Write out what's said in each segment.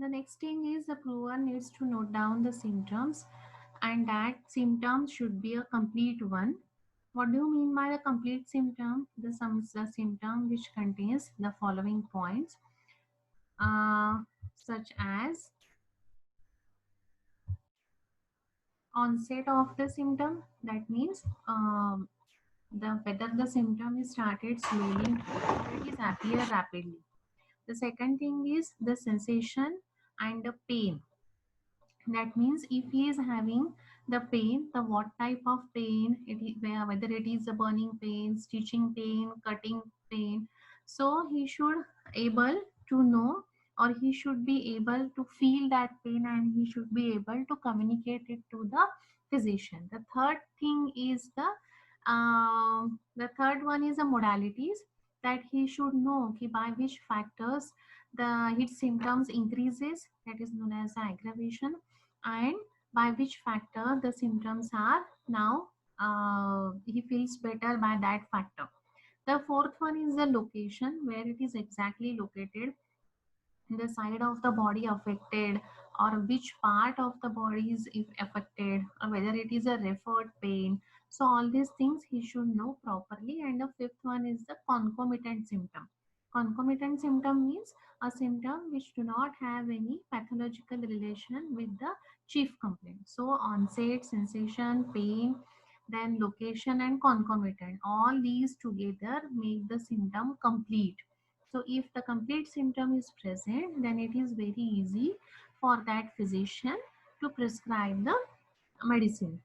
The next thing is the prover needs to note down the symptoms, and that symptom should be a complete one. What do you mean by the complete symptom? The symptom which contains the following points, such as onset of the symptom. That means the whether the symptom is started slowly or it is appear rapidly. The second thing is the sensation and the pain. That means if he is having the pain, the what type of pain it is, whether it is a burning pain, stitching pain, cutting pain. So he should able to know, or he should be able to feel that pain, and he should be able to communicate it to the physician. The third thing is the third one is the modalities, that he should know ki by which factors the his symptoms increases, that is known as the aggravation, and by which factor the symptoms are now he feels better by that factor. The fourth one is the location, where it is exactly located, the side of the body affected, or which part of the body is if affected, or whether it is a referred pain. So all these things he should know properly. And the fifth one is the concomitant symptom. Concomitant symptom means a symptom which do not have any pathological relation with the chief complaint. So onset, sensation, pain, then location, and concomitant, all these together make the symptom complete. So if the complete symptom is present, then it is very easy for that physician to prescribe the medicine.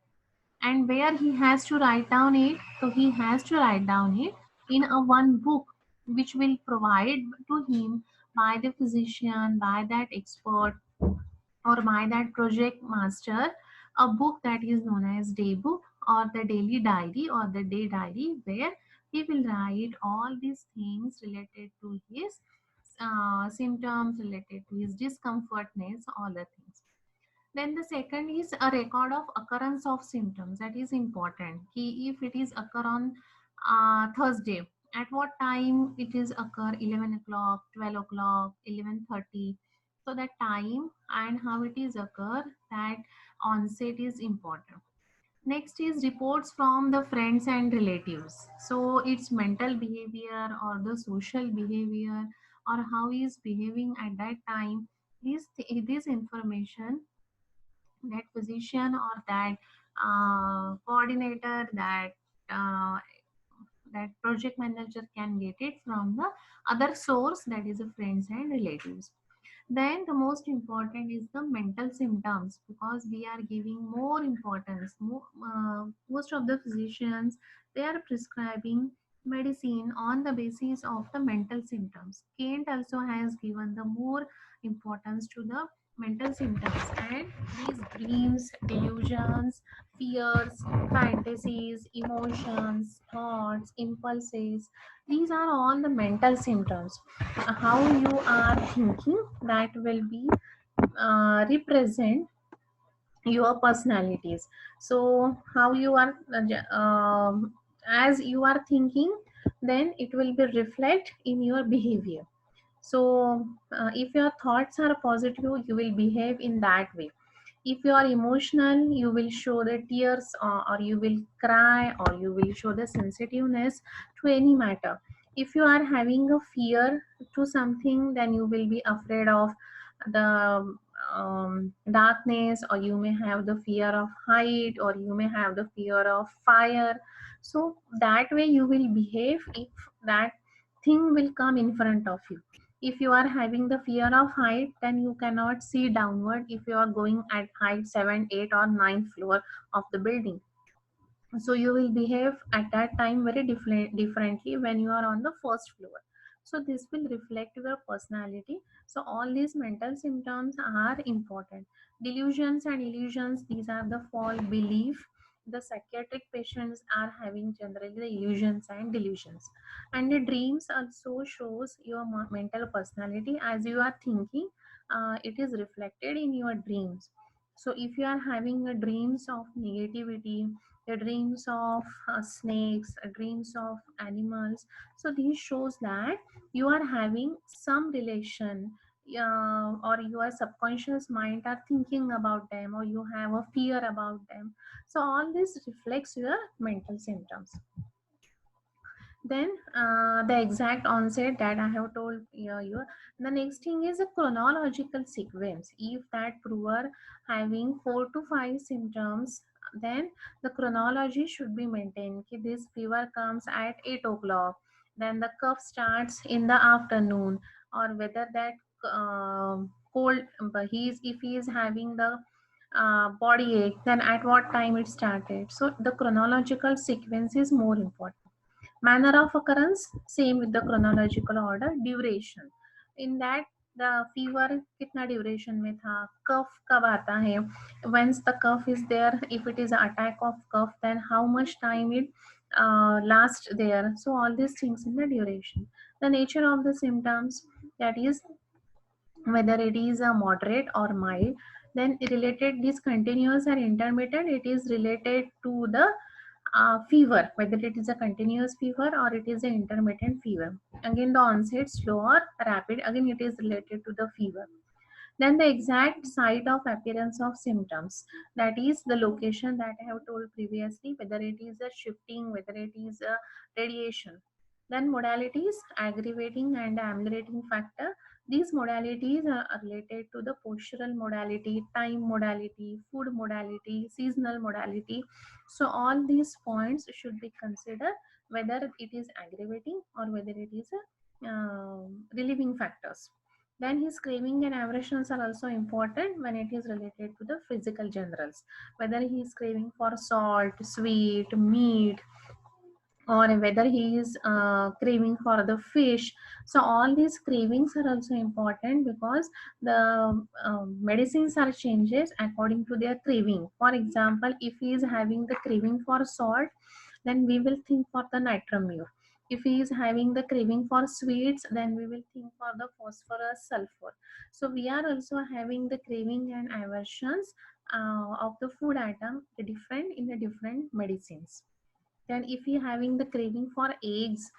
And where he has to write down it, so he has to write down it in a one book which will provide to him by the physician, by that expert, or by that project master, a book that is known as day book, or the daily diary, or the day diary, where he will write all these things related to his symptoms, related to his discomfortness, all the things. Then the second is a record of occurrence of symptoms. That is important. If it is occur on Thursday, at what time it is occur? 11 o'clock, 12 o'clock, 11:30. So that time and how it is occur, that onset is important. Next is reports from the friends and relatives. So it's mental behavior or the social behavior, or how he is behaving at that time. This information, that physician or that coordinator, uh, that project manager can get it from the other source, that is the friends and relatives. Then the most important is the mental symptoms, because we are giving more importance. Most of the physicians, they are prescribing medicine on the basis of the mental symptoms. Kent also has given the more importance to the mental symptoms, and these dreams, delusions, fears, fantasies, emotions, thoughts, impulses, these are all the mental symptoms. How you are thinking, that will be represent your personalities. So how you are as you are thinking, then it will be reflect in your behavior. So if your thoughts are positive, you will behave in that way. If you are emotional, you will show the tears, or you will cry, or you will show the sensitiveness to any matter. If you are having a fear to something, then you will be afraid of the darkness, or you may have the fear of height, or you may have the fear of fire. So that way you will behave if that thing will come in front of you. If you are having the fear of height, then you cannot see downward if you are going at height 7, 8, or 9th floor of the building. So you will behave at that time very differently when you are on the first floor. So this will reflect your personality. So all these mental symptoms are important. Delusions and illusions, these are the false belief. The psychiatric patients are having generally the illusions and delusions. And the dreams also shows your mental personality. As you are thinking, it is reflected in your dreams. So if you are having a dreams of negativity, the dreams of snakes, dreams of animals, so this shows that you are having some relation or your subconscious mind are thinking about them, or you have a fear about them. So all this reflects your mental symptoms. Then the exact onset that I have told you. The next thing is a chronological sequence. If that prover having 4 to 5 symptoms, then the chronology should be maintained. Okay, this fever comes at 8 o'clock, then the cough starts in the afternoon, or whether that cold, but if he is having the body ache, then at what time it started. So the chronological sequence is more important. Manner of occurrence same with the chronological order. Duration, in that the fever कितना duration में था, cough कब आता है, once the cough is there, if it is an attack of cough, then how much time it last there. So all these things in the duration. The nature of the symptoms, that is whether it is a moderate or mild. Then related discontinuous or intermittent, it is related to the fever, whether it is a continuous fever or it is an intermittent fever. Again, the onset slow or rapid, again it is related to the fever. Then the exact site of appearance of symptoms, that is the location that I have told previously, whether it is a shifting, whether it is a radiation. Then modalities, aggravating and ameliorating factor. These modalities are related to the postural modality, time modality, food modality, seasonal modality. So all these points should be considered, whether it is aggravating or whether it is a relieving factors. Then his craving and aversions are also important when it is related to the physical generals, whether he is craving for salt, sweet, meat, or whether he is craving for the fish. So all these cravings are also important, because the medicines are changes according to their craving. For example, if he is having the craving for salt, then we will think for the nitramure. If he is having the craving for sweets, then we will think for the phosphorus sulfur. So we are also having the craving and aversions of the food item different in the different medicines. Then if you having the craving for eggs,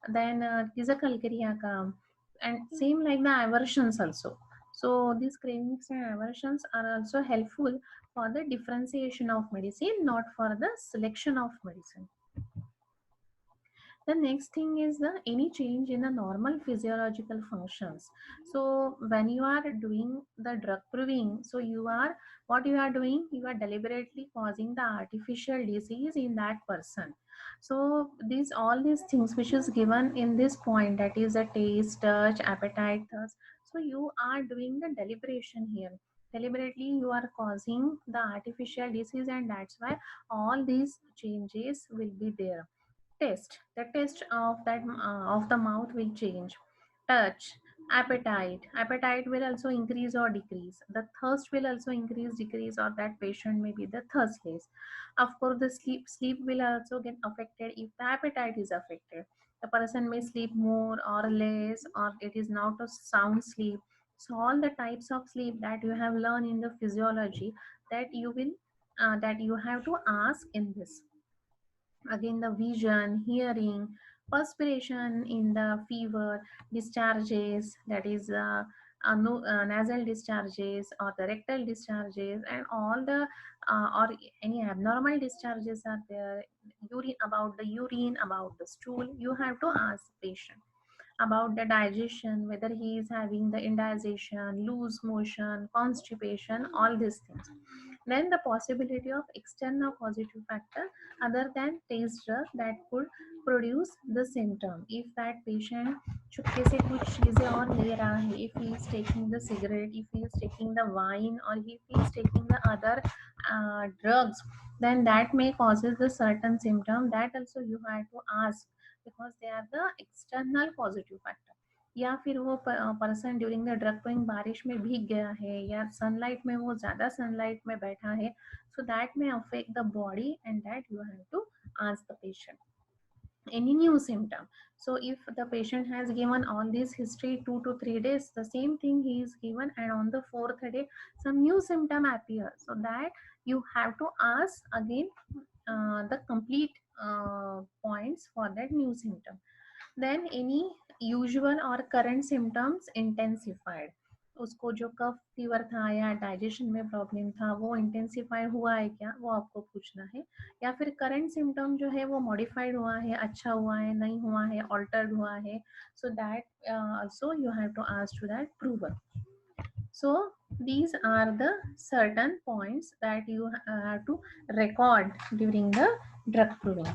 then it is a kalkariaka, and same like the aversions also. So these cravings and aversions are also helpful for the differentiation of medicine, not for the selection of medicine. The next thing is the any change in the normal physiological functions. So when you are doing the drug proving, so you are, what you are doing, you are deliberately causing the artificial disease in that person. So these all these things which is given in this point, that is a taste, touch, appetite, thirst. So you are doing the deliberation here. Deliberately you are causing the artificial disease, and that's why all these changes will be there. Taste, the taste of that of the mouth will change. Touch, appetite will also increase or decrease. The thirst will also increase, decrease, or that patient may be the thirstless. Of course the sleep will also get affected if the appetite is affected. The person may sleep more or less, or it is not a sound sleep. So all the types of sleep that you have learned in the physiology, that you will that you have to ask in this. Again, the vision, hearing, perspiration in the fever, discharges, that is no, nasal discharges or the rectal discharges, and all the or any abnormal discharges are there. Urine, about the urine, about the stool, you have to ask the patient. About the digestion, whether he is having the indigestion, loose motion, constipation, all these things. Then the possibility of external positive factor other than taste drug that could produce the symptom. If that patient चुपके से कुछ चीजें और ले रहा है, if he is taking the cigarette, if he is taking the wine, or if he is taking the other drugs, then that may causes the certain symptom. That also you have to ask, because they are the external positive factor. या फिर वो person during the drug going बारिश में भीग गया है, या sunlight में वो ज़्यादा सनलाइट में बैठा है, so that may affect the body, and that you have to ask the patient. Any new symptom, so if the patient has given all this history 2 to 3 days, the same thing he is given, and on the fourth day some new symptom appear, so that you have to ask again the complete points for that new symptom. Then any usual or current symptoms intensified. उसको जो कफ fever था या digestion में problem था वो intensify हुआ है क्या, वो आपको पूछना है। या फिर करंट सिम्टम जो है वो मॉडिफाइड हुआ है, अच्छा हुआ है, नहीं हुआ है, ऑल्टर्ड हुआ है, so that also you have to ask to that prover. So these are the certain points that you have to record during the drug proving.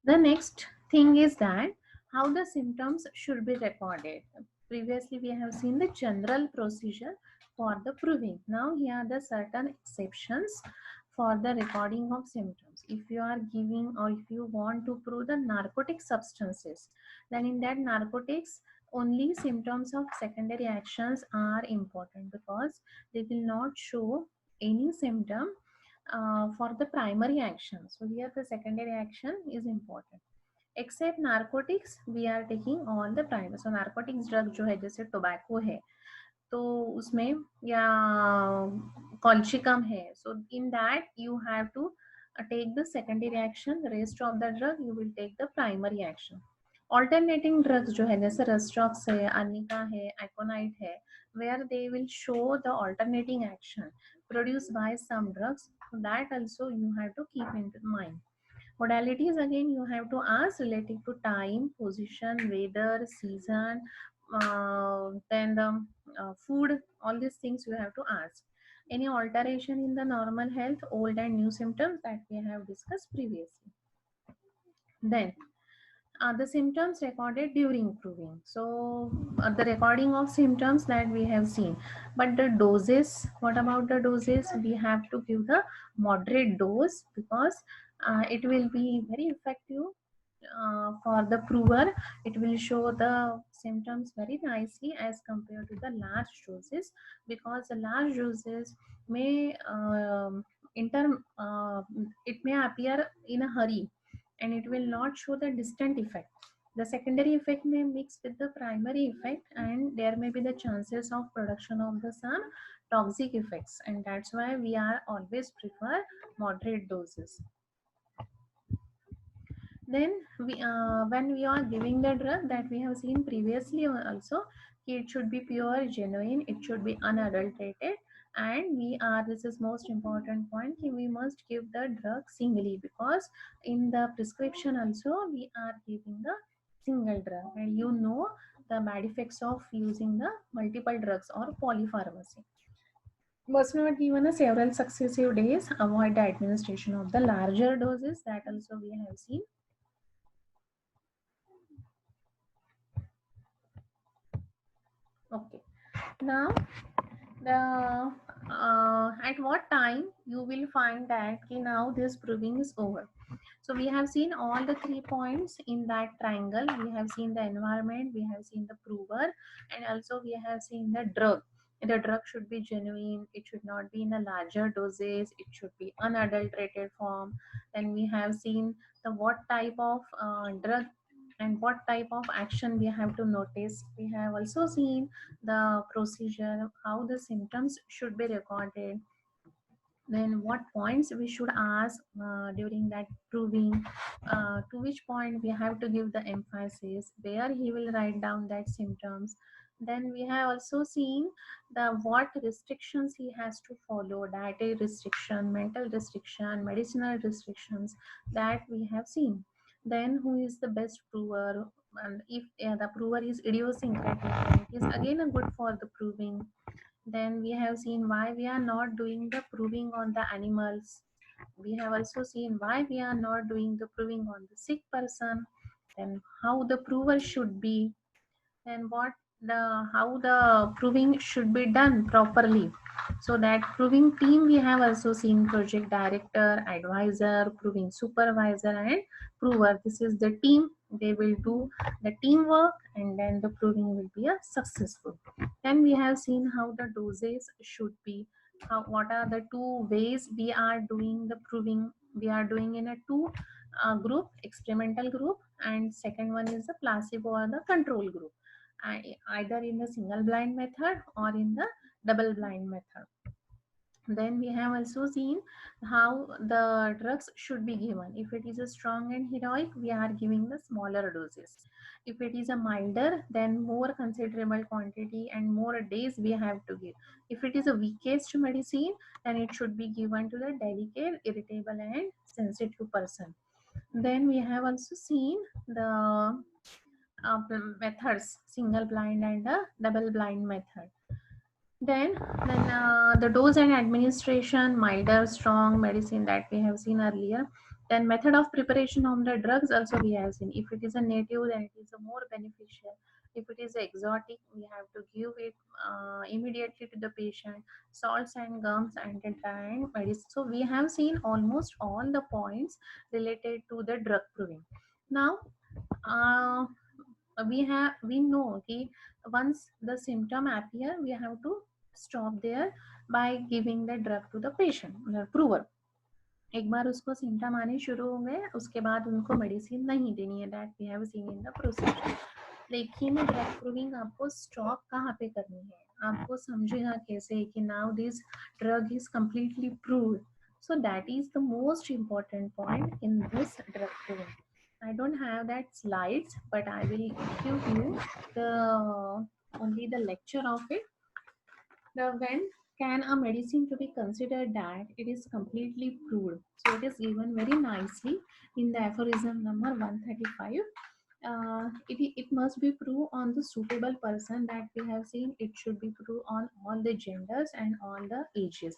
The next thing is that how the symptoms should be recorded. Previously, we have seen the general procedure for the proving. Now, here are the certain exceptions for the recording of symptoms. If you are giving or if you want to prove the narcotic substances, then in that narcotics, only symptoms of secondary actions are important because they will not show any symptom for the primary action. So here the secondary action is important. Except narcotics, we are taking all the primary. So narcotics drug जो है जैसे tobacco है तो उसमें या colchicum है, so in that you have to take the secondary action. Rest of the drug you will take the primary action. Alternating drugs जो है जैसे Restrox है, Anika है, Aconite है, where they will show the alternating action produced by some drugs. So that also you have to keep in mind. Modalities again you have to ask related to time, position, weather, season, then the food, all these things you have to ask. Any alteration in the normal health, old and new symptoms that we have discussed previously. Then the symptoms recorded during proving. So the recording of symptoms that we have seen, but the doses, what about the doses? We have to give the moderate dose because it will be very effective for the prover. It will show the symptoms very nicely as compared to the large doses, because the large doses may it may appear in a hurry and it will not show the distant effect. The secondary effect may mix with the primary effect and there may be the chances of production of the some toxic effects, and that's why we are always prefer moderate doses. Then when we are giving the drug that we have seen previously also, it should be pure, genuine, it should be unadulterated, and we are, this is most important point, we must give the drug singly, because in the prescription also we are giving the single drug, and you know the bad effects of using the multiple drugs or polypharmacy. Was not given a several successive days, avoid the administration of the larger doses, that also we have seen. Okay, now the at what time you will find that now this proving is over. So we have seen all the 3 points in that triangle. We have seen the environment, we have seen the prover, and also we have seen the drug. The drug should be genuine, it should not be in a larger doses, it should be unadulterated form. Then we have seen the what type of drug and what type of action we have to notice. We have also seen the procedure, how the symptoms should be recorded, then what points we should ask during that proving, to which point we have to give the emphasis, where he will write down that symptoms. Then we have also seen the what restrictions he has to follow, dietary restriction, mental restriction, medicinal restrictions, that we have seen. Then who is the best prover, and if the prover is idiosyncratic, then it is again a good for the proving. Then we have seen why we are not doing the proving on the animals. We have also seen why we are not doing the proving on the sick person. Then how the prover should be, and what the how the proving should be done properly. So that proving team we have also seen: project director, advisor, proving supervisor, and prover. This is the team, they will do the teamwork and then the proving will be a successful. Then we have seen how the doses should be, how what are the two ways we are doing the proving. We are doing in a two group, experimental group, and second one is the placebo or the control group, either in the single blind method or in the double blind method. Then we have also seen how the drugs should be given. If it is a strong and heroic, we are giving the smaller doses. If it is a milder, then more considerable quantity and more days we have to give. If it is a weakest medicine, then it should be given to the delicate, irritable and sensitive person. Then we have also seen the methods, single blind and a double blind method. Then the dose and administration, milder, strong medicine that we have seen earlier. Then method of preparation of the drugs also we have seen. If it is a native, then it is a more beneficial. If it is exotic, we have to give it immediately to the patient. Salts and gums and medicine. So we have seen almost all the points related to the drug proving. Now, uh, we know कि once the symptom appear we have to stop there by giving the drug to the patient, the prover. एक बार उसको symptom आने शुरू हो गए उसके बाद उनको मेडिसिन नहीं देनी है, that we have seen in the procedure. लेकिन ड्रग प्रूविंग आपको स्टॉप कहाँ पे करनी है, आपको समझेगा कैसे कि now this drug is completely proved. So that is the most important point in this drug proving. I don't have that slides, but I will give you the only the lecture of it. The when can a medicine to be considered that it is completely proved? So it is given very nicely in the aphorism number 135. It must be proved on the suitable person, that we have seen it should be proved on all the genders and all the ages.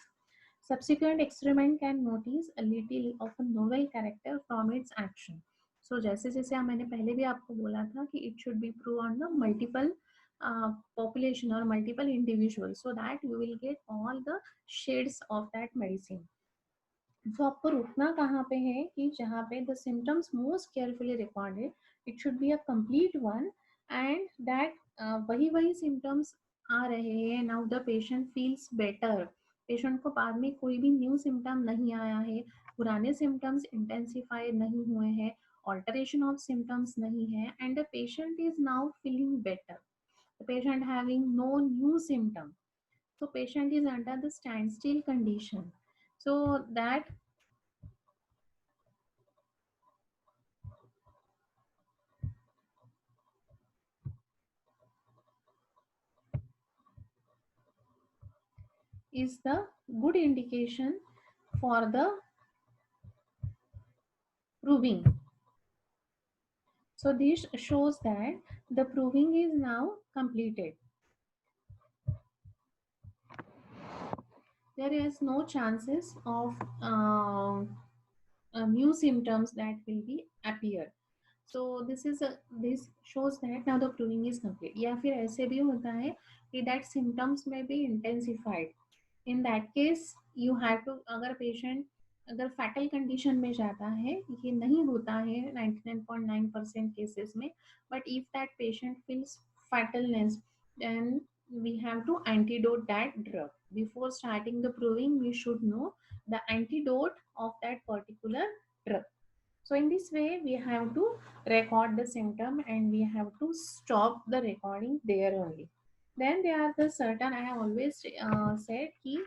Subsequent experiment can notice a little of a novel character from its action. So जैसे जैसे मैंने पहले भी आपको बोला था कि it should be proved on the multiple population or multiple individuals, so that you will get all the shades of that medicine. तो आपको रुकना कहाँ पे है कि जहाँ पे the symptoms most carefully recorded, it should be a complete one, and that वही वही सिम्टम्स आ रहे हैं. Now the patient feels better, patient को बाद में कोई भी न्यू सिम्टम नहीं आया है, पुराने सिम्टम्स इंटेंसिफाई नहीं हुए हैं, ऑल्टरेशन ऑफ सिम्टम्स नहीं है, and the patient is now feeling better, the patient having no new symptom. So patient is under the standstill condition. So that is the good indication for the proving. So this shows that the proving is now completed. There is no chances of new symptoms that will be appear. So this shows that now the proving is complete. या फिर ऐसे भी होता है कि that symptoms may be intensified. In that case you have to, अगर patient अगर fatal condition में जाता है, ये नहीं होता है 99.9% cases में, but if that patient feels fatalness, then we have to antidote that drug. Before starting the proving, we should know the antidote of that particular drug. So in this way, we have to record the symptom and we have to stop the recording there only. Then there are the certain, I have always said कि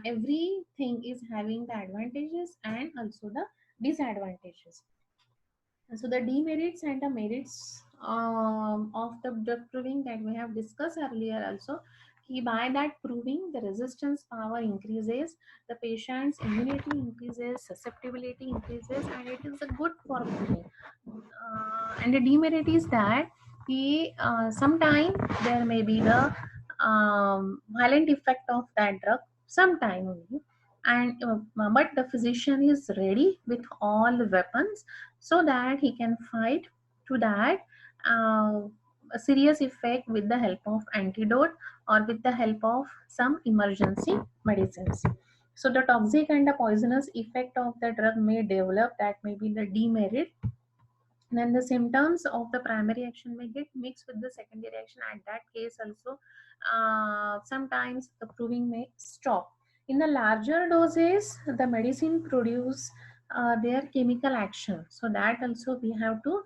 everything is having the advantages and also the disadvantages. So the demerits and the merits of the drug proving that we have discussed earlier also, by that proving the resistance power increases, the patient's immunity increases, susceptibility increases, and it is a good for proving. And the demerit is that sometimes there may be the violent effect of that drug sometime only, and but the physician is ready with all the weapons so that he can fight to that a serious effect with the help of antidote or with the help of some emergency medicines. So the toxic and the poisonous effect of the drug may develop, that may be the demerit. Then the symptoms of the primary action may get mixed with the secondary action. At that case also, sometimes the proving may stop. In the larger doses, the medicine produce their chemical action, so that also we have to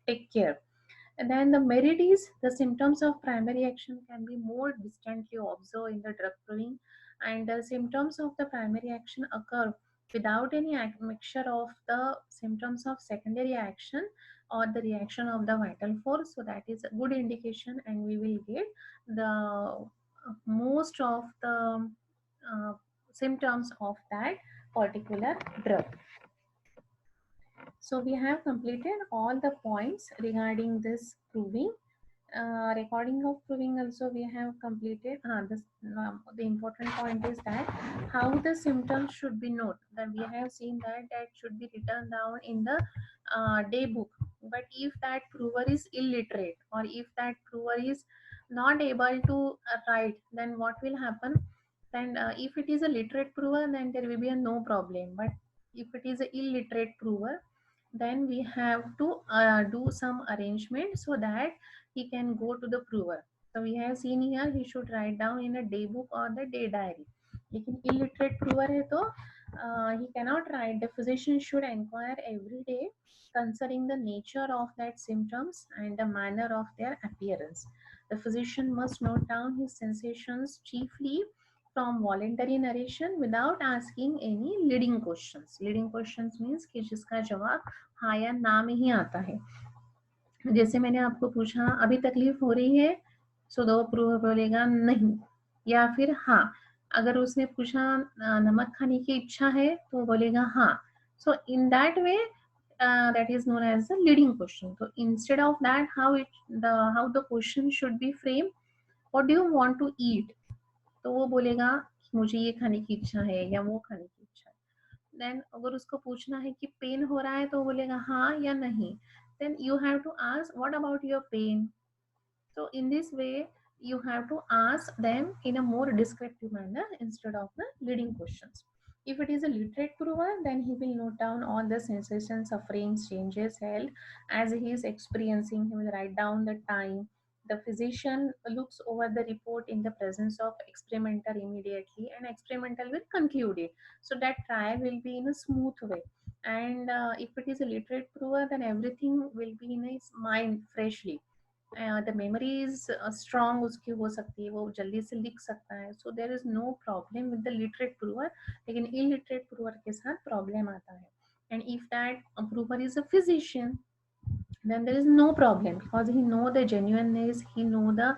take care. And then the merit is the symptoms of primary action can be more distantly observed in the drug proving. and the symptoms of the primary action occur without any mixture of the symptoms of secondary action or the reaction of the vital force. So that is a good indication, and we will get the most of the uh, symptoms of that particular drug. So we have completed all the points regarding this proving. Recording of proving also we have completed. The important point is that how the symptoms should be noted. That we have seen that that should be written down in the day book. But if that prover is illiterate, or if that prover is not able to write, then what will happen? Then if it is a literate prover, then there will be a no problem. But if it is a illiterate prover, then we have to do some arrangement so that he can go to the prover. So we have seen here he should write down in a day book or the day diary. लेकिन illiterate prover है तो he cannot write. The physician should inquire every day concerning the nature of that symptoms and the manner of their appearance. The physician must note down his sensations chiefly from voluntary narration without asking any leading questions. Leading questions means कि जिसका जवाब हाँ या ना में ही आता है. जैसे मैंने आपको पूछा अभी तकलीफ हो रही है, सो दो प्रूव बोलेगा नहीं या फिर हाँ. अगर उसने पूछा नमक खाने की इच्छा है तो बोलेगा हाँ. So in that way that is known as the leading question. So instead of that, how the question should be framed, what do you want to eat? तो वो बोलेगा मुझे ये खाने की इच्छा है या वो खाने की इच्छा है. देन अगर उसको पूछना है कि पेन हो रहा है तो बोलेगा हाँ या नहीं. Then you have to ask what about your pain. So in this way you have to ask them in a more descriptive manner instead of the leading questions. If it is a literate prover, then he will note down all the sensations, sufferings, changes held as he is experiencing. He will write down the time. The physician looks over the report in the presence of experimenter immediately, and experimenter will conclude it. So that trial will be in a smooth way. And if it is a literate prover, then everything will be in his mind freshly. The memory is strong उसकी हो सकती है, वो जल्दी से लिख सकता है. So there is no problem with the literate prover. लेकिन इलिटरेट प्रूवर के साथ प्रॉब्लम आता है. And if that prover is a physician, then there is no problem because he know the genuineness, he know the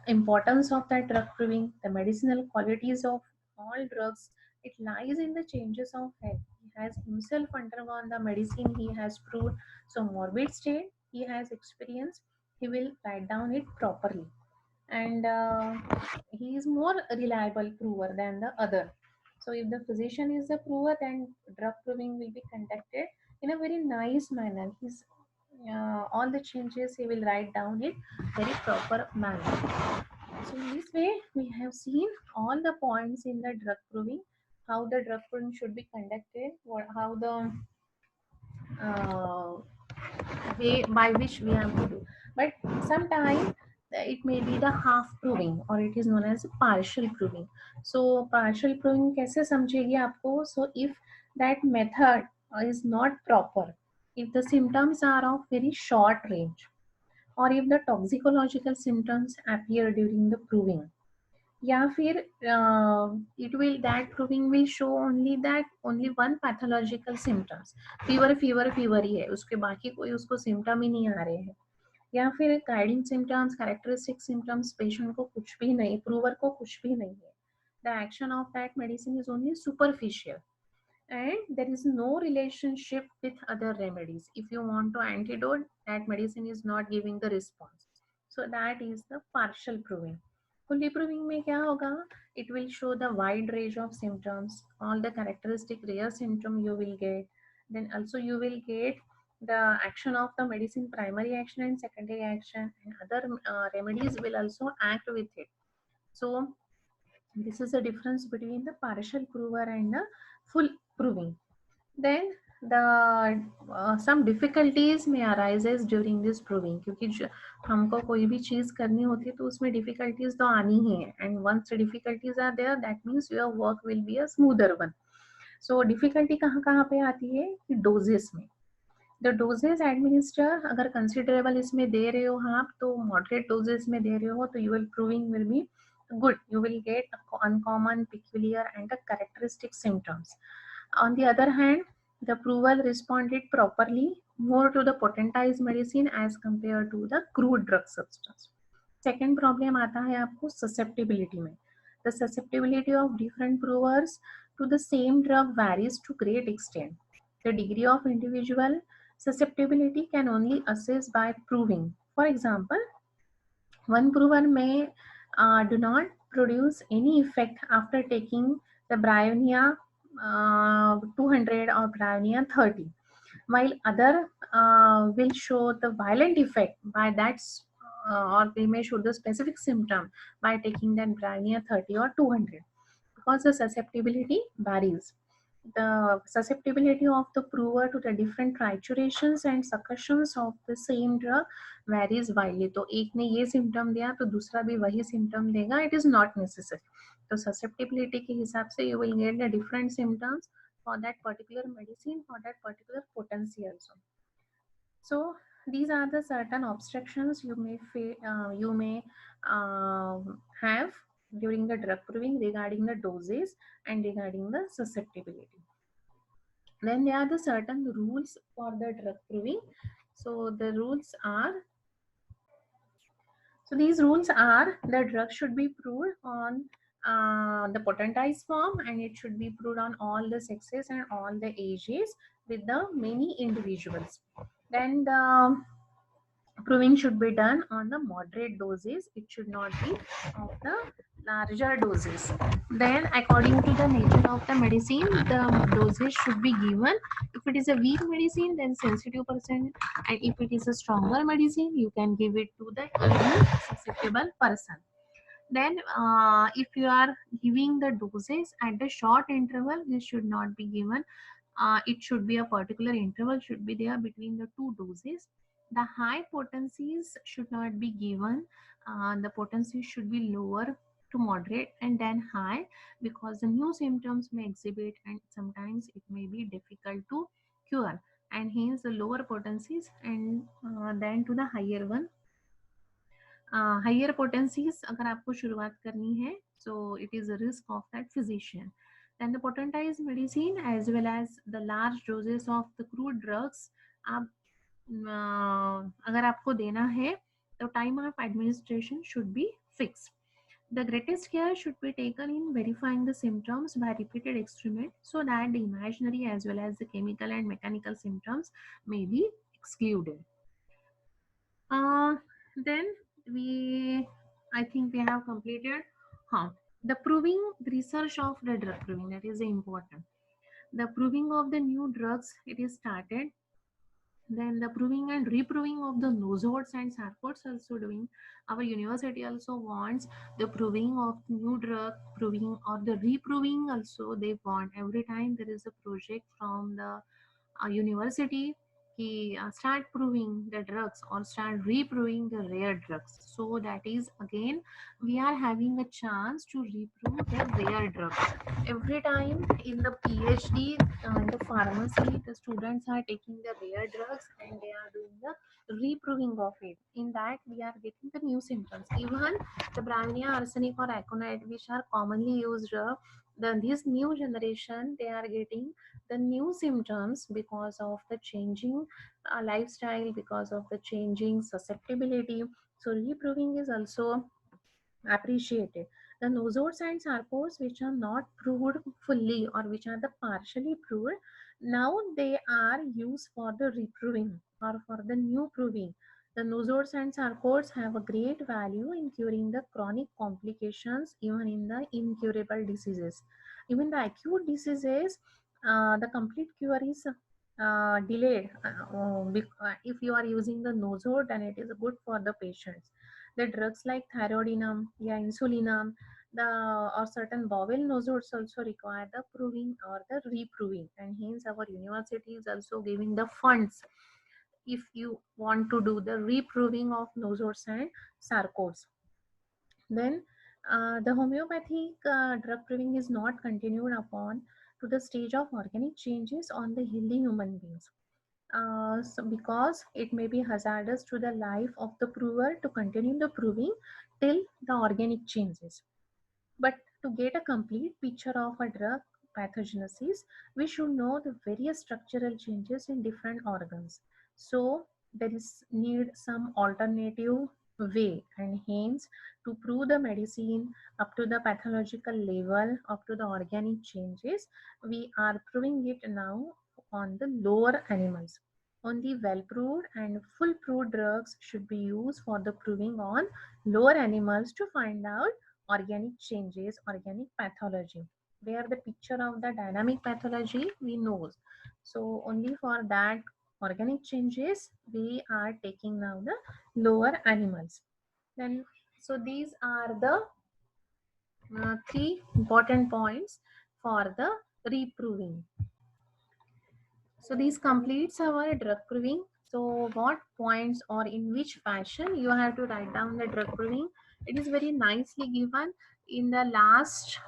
importance of that drug proving, the medicinal qualities of all drugs. It lies in the changes of health. He has himself undergone the medicine, he has proved. So morbid state he has experienced, he will write down it properly. And he is more reliable prover than the other. So if the physician is the prover, then drug proving will be conducted in a very nice manner. His all the changes he will write down it very proper manner. So in this way we have seen all the points in the drug proving, how the drug proving should be conducted, how the way by which we have to do. But sometimes it may be the half proving, or it is known as partial proving. So partial proving कैसे समझेगी आपको? So if that method is not proper, if the symptoms are of very short range, or if the toxicological symptoms appear during the proving, या फिर it will, that proving will show only one pathological symptoms. Fever ही है, उसके बाकी कोई उसको symptom ही नहीं आ रहे हैं. या फिर guiding symptoms, characteristic symptoms patient को कुछ भी नहीं, प्रूवर को कुछ भी नहीं है. The action of that medicine is only superficial and there is no relationship with other remedies. If you want to antidote, that medicine is not giving the response. So that is the partial proving. Fully proving में क्या होगा? It will show the wide range of symptoms, all the characteristic rare symptom you will get. Then also you will get the action of the medicine, primary action and secondary action, and other remedies will also act with it. So this is the difference between the partial prover and the full proving. Then the some difficulties may arises during this proving, क्योंकि हमको कोई भी चीज करनी होती है तो उसमें difficulties तो आनी ही है. And once the difficulties are there, that means your work will be a smoother one. So difficulty कहाँ कहाँ पे आती है? कि doses में. The doses administer अगर considerable इसमें दे रहे हो आप, तो moderate doses में दे रहे हो तो your proving will be good. You will get uncommon, peculiar, and the characteristic symptoms. On the other hand, the approval responded properly more to the potentized medicine as compared to the crude drug substance. Second problem आता है आपको susceptibility में. The susceptibility of different provers to the same drug varies to great extent. The degree of individual susceptibility can only assess by proving. For example, one prover may do not produce any effect after taking the Brionia 200 or Brionia 30, while other will show the violent effect by that, or they may show the specific symptom by taking that Brionia 30 or 200, because the susceptibility varies. The susceptibility of the prover to the different triturations and succussions of the same drug varies widely. तो एक ने ये symptom दिया तो दूसरा भी वही symptom देगा. It is not necessary. तो susceptibility के हिसाब से you will get the different symptoms for that particular medicine, for that particular potency also. So these are the certain obstructions you may have during the drug proving regarding the doses and regarding the susceptibility. Then there are the certain rules for the drug proving. So the rules are, so these rules are, the drug should be proved on the potentized form, and it should be proved on all the sexes and all the ages with the many individuals. Then the proving should be done on the moderate doses. It should not be of the larger doses. Then according to the nature of the medicine, the dosage should be given. If it is a weak medicine, then sensitive person, and if it is a stronger medicine, you can give it to the immune susceptible person. Then if you are giving the doses at the short interval, this should not be given. It should be a particular interval should be there between the two doses. The high potencies should not be given. The potency should be lower to moderate and then high, because the new symptoms may exhibit and sometimes it may be difficult to cure, and hence the lower potencies and then to the higher one. Higher potencies अगर आपको शुरुआत करनी है, so it is a risk of that physician. Then the potentized medicine as well as the large doses of the crude drugs, आप अगर आपको देना है तो time of administration should be fixed. The greatest care should be taken in verifying the symptoms by repeated experiment, so that the imaginary as well as the chemical and mechanical symptoms may be excluded. Then I think we have completed. The proving, the research of the drug proving, that is important. The proving of the new drugs, it is started. Then the proving and reproving of the nosodes and sarcodes also doing. Our university also wants the proving of new drug proving or the reproving also they want. Every time there is a project from the university, he start proving the drugs or start reproving the rare drugs. So that is again we are having a chance to reprove the rare drugs. Every time in the PhD in the pharmacy, the students are taking the rare drugs and they are doing the reproving of it. In that we are getting the new symptoms. Even the Brahmia, arsenic or aconite, which are commonly used, this new generation they are getting the new symptoms because of the changing lifestyle, because of the changing susceptibility. So reproving is also appreciated. The nosodes and sarcodes which are not proved fully or which are the partially proved, now they are used for the reproving or for the new proving. The nosodes and sarcodes have a great value in curing the chronic complications, even in the incurable diseases. Even the acute diseases, the complete cure is delayed. If you are using the nosode, then it is good for the patients. The drugs like thyroidinum, yeah, insulinum, the or certain bowel nosodes also require the proving or the reproving, and hence our university is also giving the funds if you want to do the reproving of nosodes and sarcodes. Then the homeopathic drug proving is not continued upon to the stage of organic changes on the healthy human beings. So because it may be hazardous to the life of the prover to continue the proving till the organic changes. But to get a complete picture of a drug pathogenesis, we should know the various structural changes in different organs. So there is need some alternative way, and hence to prove the medicine up to the pathological level, up to the organic changes, we are proving it now on the lower animals. Only well proved and full proved drugs should be used for the proving on lower animals to find out organic changes, organic pathology, where the picture of the dynamic pathology we know. So only for that organic changes we are taking now the lower animals. Then so these are the three important points for the reproving. So this completes our drug proving. So what points or in which fashion you have to write down the drug proving? It is very nicely given in the last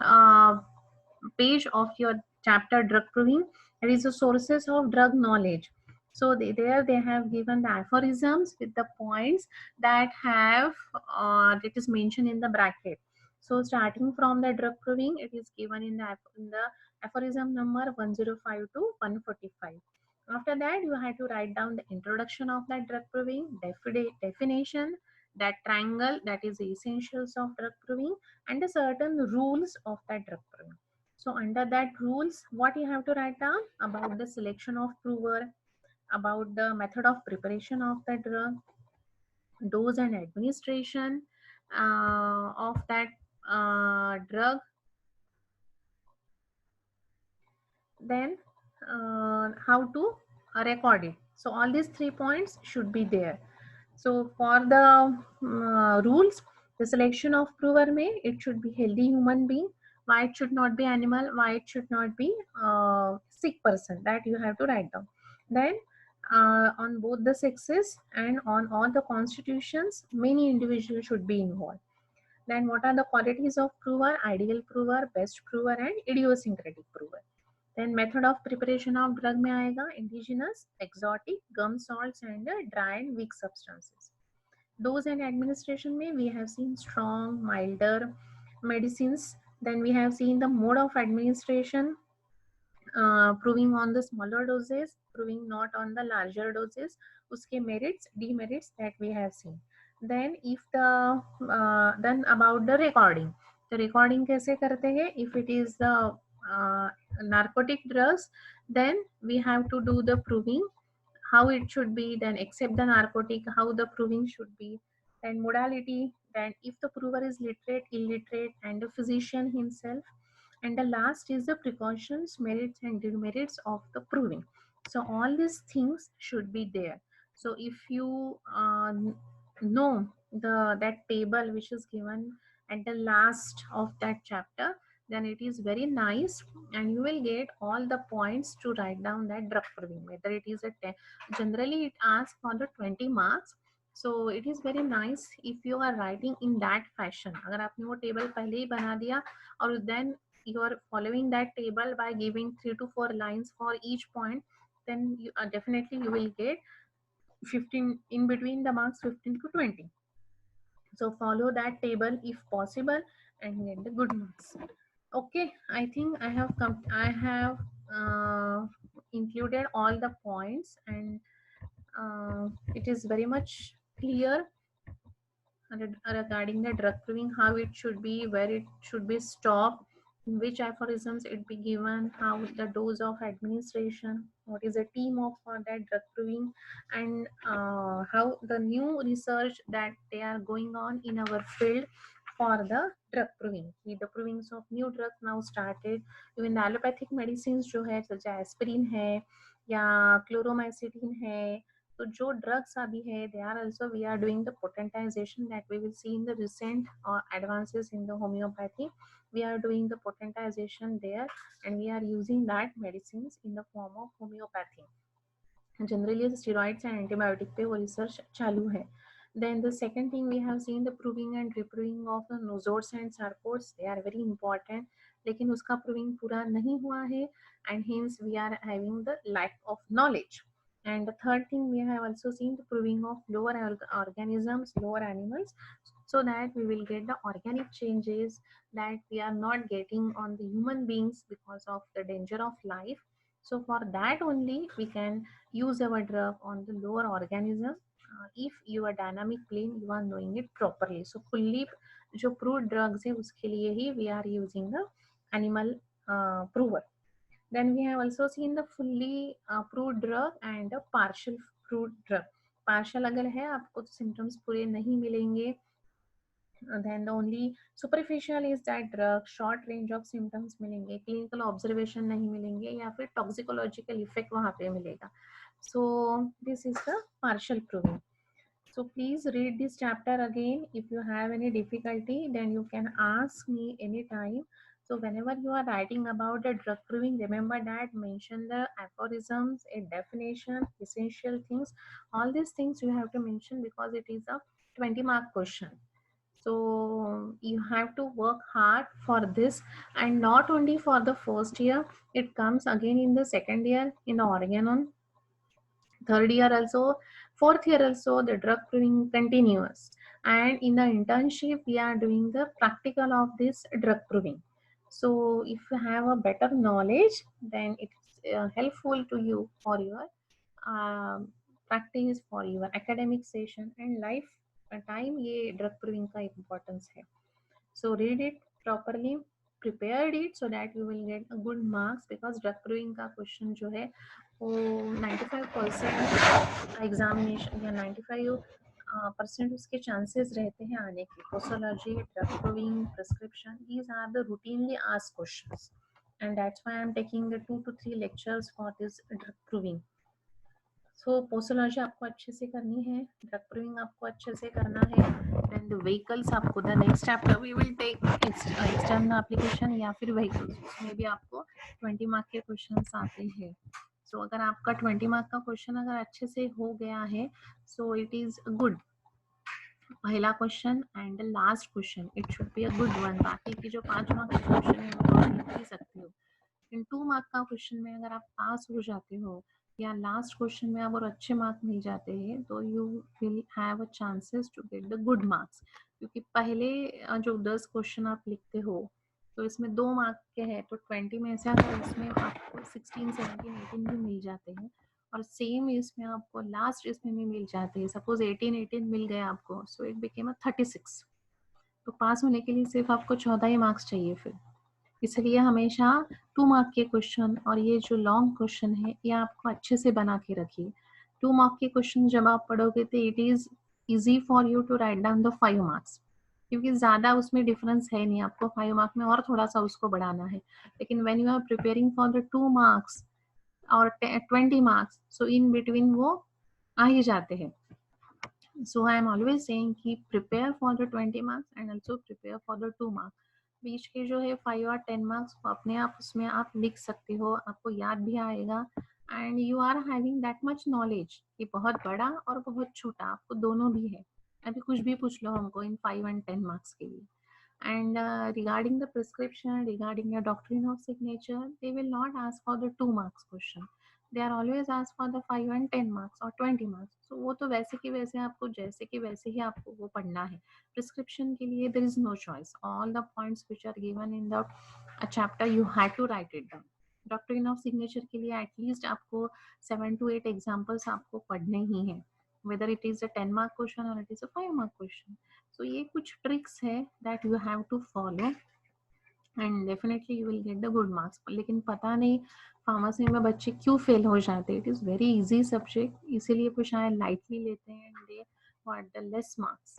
page of your chapter drug proving. It is the sources of drug knowledge. So there they have given the aphorisms with the points that have that is mentioned in the bracket. So starting from the drug proving, it is given in the aphorism number 105 to 145. After that, you have to write down the introduction of that drug proving, definition, that triangle, that is the essentials of drug proving, and the certain rules of that drug proving. So under that rules, what you have to write down about the selection of prover, about the method of preparation of the drug, dose and administration of that drug, then how to record it. So all these 3 points should be there. So for the rules, the selection of prover may it should be healthy human being. Why it should not be animal? Why it should not be sick person? That you have to write down. Then on both the sexes and on all the constitutions, many individuals should be involved. Then what are the qualities of prover? Ideal prover, best prover, and idiosyncratic prover. Then method of preparation of drug में आएगा indigenous, exotic, gum salts and dry and weak substances. Dose and administration में we have seen strong, milder medicines. Then we have seen the mode of administration, proving on the smaller doses, proving not on the larger doses. उसके merits, demerits that we have seen. Then if the then about the recording. The recording कैसे करते हैं? If it is the narcotic drugs, then we have to do the proving how it should be, then accept the narcotic, how the proving should be, then modality, then if the prover is literate, illiterate, and the physician himself, and the last is the precautions, merits, and demerits of the proving. So all these things should be there. So if you know the that table which is given at the last of that chapter, then it is very nice, and you will get all the points to write down that drug proving, whether it is a generally it asks for the 20 marks. So it is very nice if you are writing in that fashion. अगर आपने वो table पहले ही बना दिया और then you are following that table by giving 3 to 4 lines for each point, then you definitely you will get 15 in between the marks 15 to 20. So follow that table if possible and get the good marks. Okay, I think I have included all the points, and it is very much clear regarding the drug proving, how it should be, where it should be stopped, in which aphorisms it be given, how the dose of administration, what is the team of for that drug proving, and how the new research that they are going on in our field for the drug proving. The provings of new drugs now started. Even the allopathic medicines जो है, such as aspirin है या Chloromycetin है, तो जो drugs अभी है, they are also we are doing the potentization that we will see in the recent advances in the homeopathy. We are doing the potentization there, and we are using that medicines in the form of homeopathy. Generally steroids and antibiotic पे वो research चालू है. Then the second thing we have seen the proving and reproving of the nosodes and sarcodes. They are very important, लेकिन उसका proving पूरा नहीं हुआ है, and hence we are having the lack of knowledge. And the third thing, we have also seen the proving of lower organisms, lower animals, so that we will get the organic changes that we are not getting on the human beings because of the danger of life. So for that only we can use our drug on the lower organism, if your dynamic plane you are knowing it properly. So fully जो proved drugs है उसके लिए ही we are using the animal prover. Then we have also seen the fully approved drug and a partial approved drug. Partial अगर है आपको तो symptoms पूरे नहीं मिलेंगे, then the only superficial is that drug, short range of symptoms मिलेंगे, clinical observation नहीं मिलेंगे, या फिर toxicological effect वहाँ पे मिलेगा. So this is the partial proving. So please read this chapter again. If you have any difficulty, then you can ask me anytime. So whenever you are writing about the drug proving, remember that mention the aphorisms, a definition, essential things. All these things you have to mention because it is a 20-mark question. So you have to work hard for this, and not only for the first year, it comes again in the second year in the organon, third year also, fourth year also the drug proving continuous, and in the internship we are doing the practical of this drug proving. So if you have a better knowledge, then it's helpful to you for your practice, for your academic session and life time. ये drug proving का importance है. So read it properly, prepared it so that you will get a good marks, because drug proving का question जो है वो 95% examination या 95% उसके chances रहते हैं आने के. Posology, drug proving, prescription, these are the routinely asked questions, and that's why I'm taking the 2 to 3 lectures for this drug proving. सो पोस्टोलॉजी आपको अच्छे से करनी है, ड्रग प्रूविंग आपको अच्छे से करना है, देन द व्हीकल्स आपको the next chapter we will take external application या फिर व्हीकल्स, उसमें भी आपको 20 मार्क के क्वेश्चंस आते हैं. सो अगर आपका 20 मार्क का क्वेश्चन अगर अच्छे से हो गया है, सो इट इज गुड. पहला question and the last question it should be a good one. बाकी की जो 5 मार्क के क्वेश्चन है वो आप लिख ही सकते हो. इन 2 मार्क का क्वेश्चन में अगर आप पास हो जाते हो या लास्ट क्वेश्चन में आप और अच्छे मार्क मिल जाते हैं, तो you will have a chances to get the good marks. क्योंकि पहले जो 10 क्वेश्चन आप लिखते हो तो इसमें 2 मार्क के हैं, तो 20 में से अगर इसमें आपको 16, 17, 18 भी मिल जाते हैं, और सेम इसमें आपको लास्ट इसमें भी मिल जाते हैं, सपोज 18 मिल गए आपको, सो इट बिकेम 36. तो पास होने के लिए सिर्फ आपको 14 ही मार्क्स चाहिए फिर. इसलिए हमेशा 2 मार्क के क्वेश्चन और ये जो लॉन्ग क्वेश्चन है ये आपको अच्छे से बना के रखिए. 2 मार्क के क्वेश्चन जब आप पढ़ोगे तो it is easy for you to write down the 5 marks, क्योंकि ज्यादा उसमें डिफरेंस है नहीं. आपको 5 मार्क में और थोड़ा सा उसको बढ़ाना है. लेकिन when you are preparing for the 2 marks और 20 मार्क्स, सो इन बिटवीन वो आ ही जाते हैं. So I am always saying कि prepare for the 20 marks and also prepare for the 2 marks. बीच के जो है 5 और 10 मार्क्स को अपने आप उसमें आप लिख सकते हो, आपको याद भी आएगा, and you are having that much knowledge कि बहुत बड़ा और बहुत छोटा आपको दोनों भी है. अभी कुछ भी पूछ लो हमको इन 5 एंड 10 मार्क्स के लिए. And regarding the prescription, regarding your doctrine of signature, they will not ask for the 2 marks question. They are always asked for the 5 and 10 marks or 20 marks. So वो तो वैसे की वैसे आपको जैसे की वैसे ही आपको वो पढ़ना है. Prescription के लिए there is no choice. All the points which are given in the chapter you had to write it down. Doctrine of signature के लिए at least आपको 7 to 8 examples आपको पढ़ने ही हैं. Whether it is a 10 mark question or it is a 5 mark question. So ये कुछ tricks है that you have to follow and definitely you will get the good marks. लेकिन पता नहीं फार्मेसी में बच्चे क्यों फेल हो जाते हैं. It is very easy subject, इसीलिए वो शायद लाइटली लेते हैं and they got the less marks.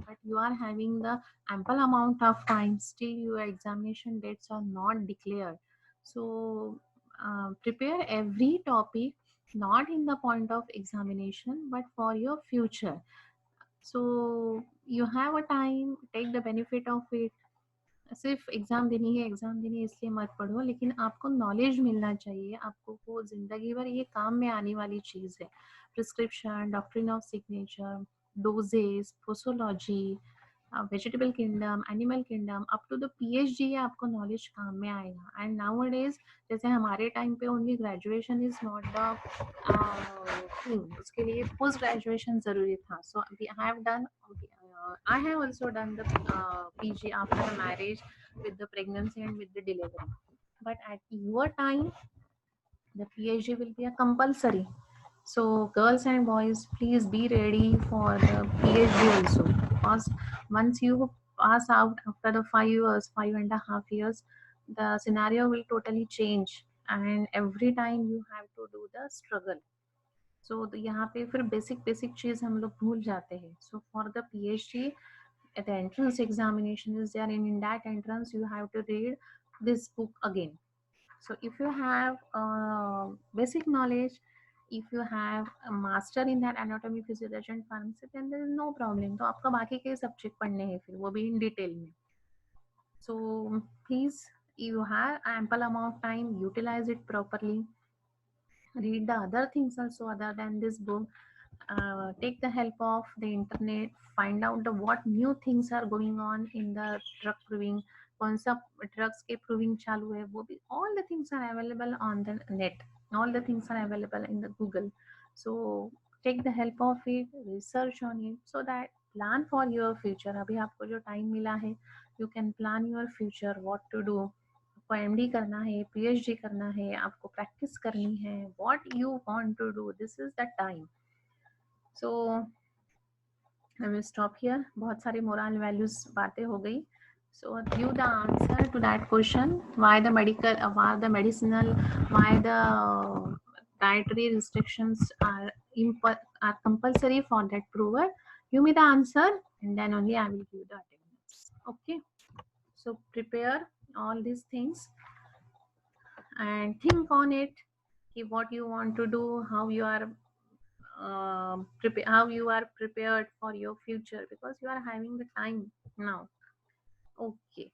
But you are having the ample amount of time, still your examination dates are not declared. So prepare every topic not in the point of examination but for your future. So you have a time, take the benefit of it. सिर्फ exam देनी है, exam देनी है इसलिए मत पढ़ो, लेकिन आपको नॉलेज मिलना चाहिए. आपको वो जिंदगी भर ये काम में आने वाली चीज है. Prescription, doctrine of signature, doses, posology, vegetable kingdom, animal kingdom, up to the PhD आपको नॉलेज काम में आएगा। एंड नाउ डेज जैसे हमारे टाइम पे only graduation is not the thing, उसके लिए पोस्ट ग्रेजुएशन जरूरी था। So we have done, I have also done the PG after the marriage with the pregnancy and with the delivery. But at your time, the PhD will be a compulsory. So girls and boys, please be ready for the PhD also. Because once you pass out after the 5 years, 5.5 years, the scenario will totally change, and every time you have to do the struggle. So यहाँ पे फिर basic चीज हम लोग भूल जाते हैं. So for the PhD, the entrance examination is there, and in that entrance you have to read this book again. So if you have basic knowledge, if you have a master in that anatomy, physiology and pharmacy, then there is no problem. तो आपका बाकी के subject पढ़ने हैं फिर वो भी in detail में. So please, you have ample amount of time, utilize it properly. Read the other things also other than this book. Take the help of the internet, find out the what new things are going on in the drug proving, कौन सा drugs के proving चालू है वो भी, all the things are available on the net, all the things are available in the Google. So take the help of it, research on it, so that plan for your future. अभी आपको जो time मिला है, you can plan your future, what to do. आपको MD करना है, PhD करना है, आपको प्रैक्टिस करनी है, what you want to do, this is the time. So I will stop here. बहुत सारी मोरल वैल्यूज बातें हो गई. So give the answer to that question. Why the medical, why the medicinal, why the dietary restrictions are compulsory for that prover? Give me the answer, and then only I will give the attendance. Okay. So prepare all these things and think on it. What you want to do, how you are how you are prepared for your future, because you are having the time now. Okay.